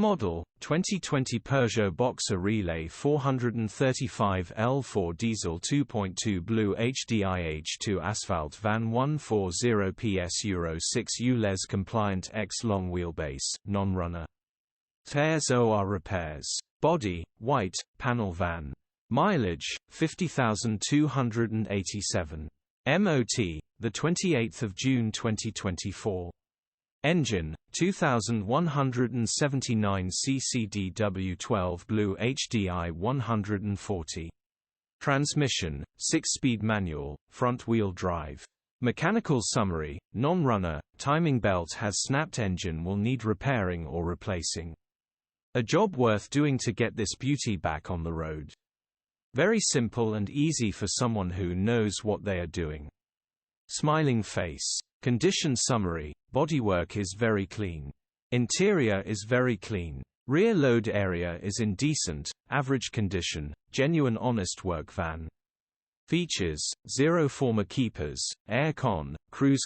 Model, 2020 Peugeot BOXER Relay 435L4 Diesel 2.2 BlueHDi H2 Asphalt Van 140ps Euro 6 ULEZ compliant X long wheelbase, non-runner. Tears OR repairs. Body, white, panel van. Mileage, 50,287. MOT, 28 June 2024. Engine, 2179 cc DW12 BlueHDi 140. Transmission, 6-speed manual, front-wheel drive. Mechanical summary, non-runner, timing belt has snapped, engine will need repairing or replacing. A job worth doing to get this beauty back on the road. Very simple and easy for someone who knows what they are doing. Smiling face. Condition summary, bodywork is very clean. Interior is very clean. Rear load area is in decent, average condition, genuine honest work van. Features, 0 former keepers, air con, cruise